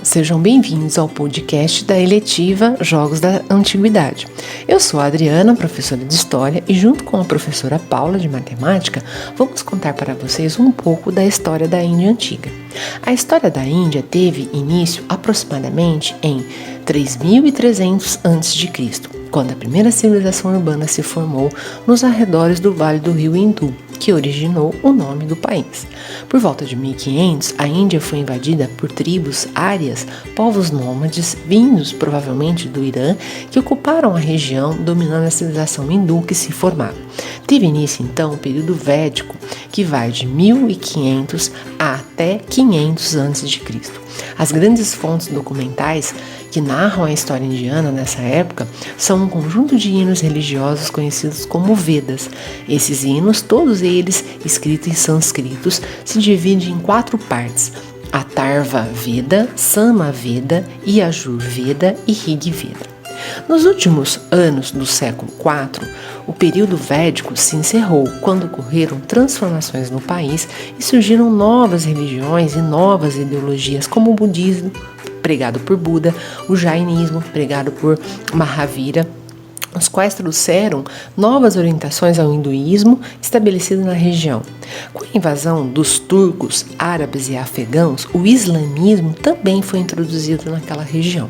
sejam bem-vindos ao podcast da eletiva Jogos da Antiguidade. Eu sou a Adriana, professora de História, e junto com a professora Paula de Matemática, vamos contar para vocês um pouco da história da Índia Antiga. A história da Índia teve início aproximadamente em 3.300 a.C., quando a primeira civilização urbana se formou nos arredores do Vale do Rio Hindu, que originou o nome do país. Por volta de 1500, a Índia foi invadida por tribos árias, povos nômades, vindos provavelmente do Irã, que ocuparam a região, dominando a civilização hindu que se formava. Teve início, então, o período védico, que vai de 1500 até 500 a.C. As grandes fontes documentais que narram a história indiana nessa época são um conjunto de hinos religiosos conhecidos como Vedas. Esses hinos, todos eles escritos em sânscritos, se dividem em 4 partes: Atharva Veda, Sama Veda, Yajur Veda e Rig Veda. Nos últimos anos do século IV, o período védico se encerrou quando ocorreram transformações no país e surgiram novas religiões e novas ideologias, como o budismo, pregado por Buda, o jainismo, pregado por Mahavira, os quais trouxeram novas orientações ao hinduísmo estabelecido na região. Com a invasão dos turcos, árabes e afegãos, o islamismo também foi introduzido naquela região.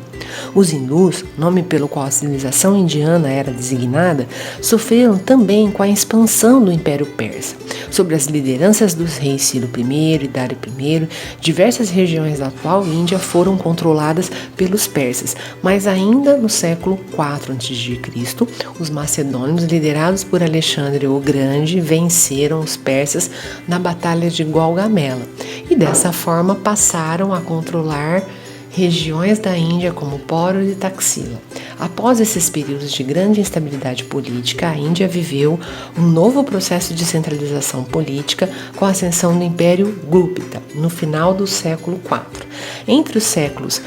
Os hindus, nome pelo qual a civilização indiana era designada, sofreram também com a expansão do Império Persa. Sob as lideranças dos reis Ciro I e Dário I, diversas regiões da atual Índia foram controladas pelos persas, mas ainda no século IV a.C., os macedônios, liderados por Alexandre o Grande, venceram os persas na Batalha de Gaugamela e dessa forma passaram a controlar regiões da Índia como Poros e Taxila. Após esses períodos de grande instabilidade política, a Índia viveu um novo processo de centralização política com a ascensão do Império Gúpita no final do século IV. Entre os séculos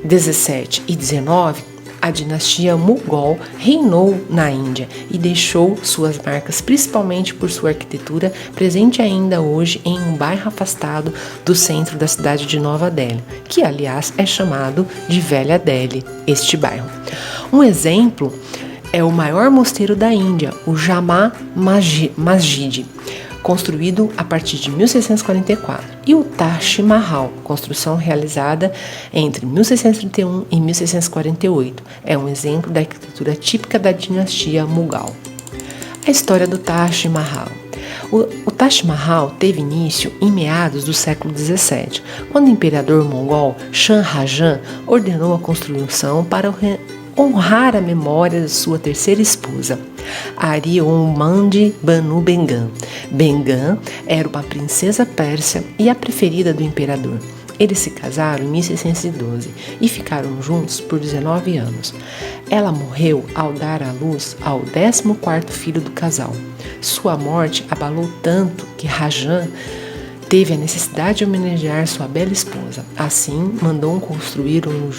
17 e 19, a dinastia Mughal reinou na Índia e deixou suas marcas principalmente por sua arquitetura, presente ainda hoje em um bairro afastado do centro da cidade de Nova Delhi, que aliás é chamado de Velha Delhi, este bairro. Um exemplo é o maior mosteiro da Índia, o Jama Masjid, construído a partir de 1644, e o Taj Mahal, construção realizada entre 1631 e 1648, é um exemplo da arquitetura típica da dinastia Mughal. A história do Taj Mahal. O Taj Mahal teve início em meados do século XVII, quando o imperador mongol Shah Jahan ordenou a construção para honrar a memória de sua terceira esposa, Ari-Mandi Banu Begum. Begum era uma princesa persa e a preferida do imperador. Eles se casaram em 1612 e ficaram juntos por 19 anos. Ela morreu ao dar à luz ao 14º filho do casal. Sua morte abalou tanto que Rajan teve a necessidade de homenagear sua bela esposa. Assim, mandou construir um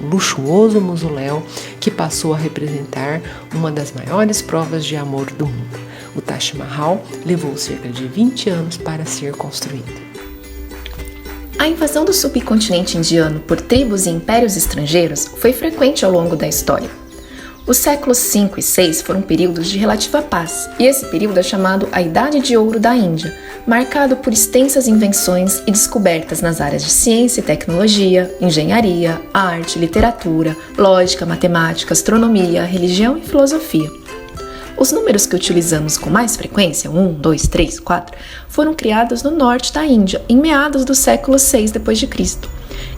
luxuoso mausoléu que passou a representar uma das maiores provas de amor do mundo. O Taj Mahal levou cerca de 20 anos para ser construído. A invasão do subcontinente indiano por tribos e impérios estrangeiros foi frequente ao longo da história. Os séculos V e VI foram períodos de relativa paz, e esse período é chamado a Idade de Ouro da Índia, marcado por extensas invenções e descobertas nas áreas de ciência e tecnologia, engenharia, arte, literatura, lógica, matemática, astronomia, religião e filosofia. Os números que utilizamos com mais frequência, 1, 2, 3, 4, foram criados no norte da Índia, em meados do século VI d.C.,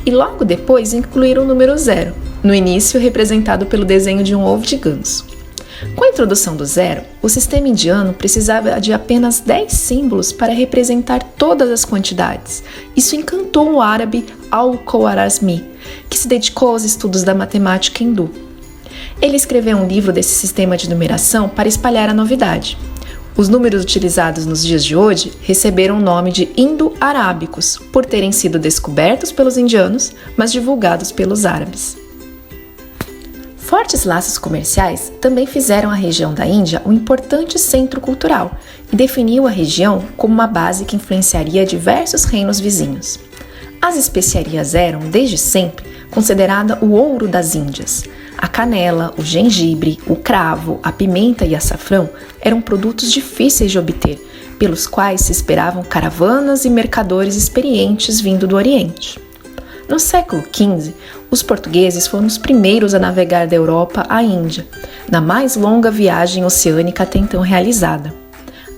e logo depois incluíram o número 0, no início representado pelo desenho de um ovo de ganso. Com a introdução do 0, o sistema indiano precisava de apenas 10 símbolos para representar todas as quantidades. Isso encantou o árabe Al-Khwarazmi, que se dedicou aos estudos da matemática hindu. Ele escreveu um livro desse sistema de numeração para espalhar a novidade. Os números utilizados nos dias de hoje receberam o nome de indo-arábicos, por terem sido descobertos pelos indianos, mas divulgados pelos árabes. Fortes laços comerciais também fizeram a região da Índia um importante centro cultural e definiu a região como uma base que influenciaria diversos reinos vizinhos. As especiarias eram, desde sempre, considerada o ouro das Índias. A canela, o gengibre, o cravo, a pimenta e o açafrão eram produtos difíceis de obter, pelos quais se esperavam caravanas e mercadores experientes vindo do Oriente. No século XV, os portugueses foram os primeiros a navegar da Europa à Índia, na mais longa viagem oceânica até então realizada.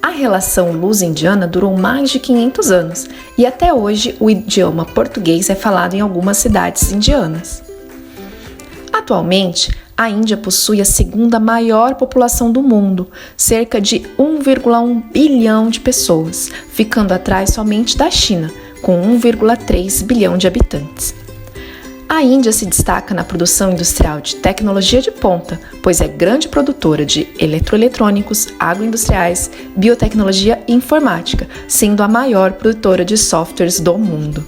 A relação luso-indiana durou mais de 500 anos e até hoje o idioma português é falado em algumas cidades indianas. Atualmente, a Índia possui a segunda maior população do mundo, cerca de 1,1 bilhão de pessoas, ficando atrás somente da China, com 1,3 bilhão de habitantes. A Índia se destaca na produção industrial de tecnologia de ponta, pois é grande produtora de eletroeletrônicos, agroindustriais, biotecnologia e informática, sendo a maior produtora de softwares do mundo.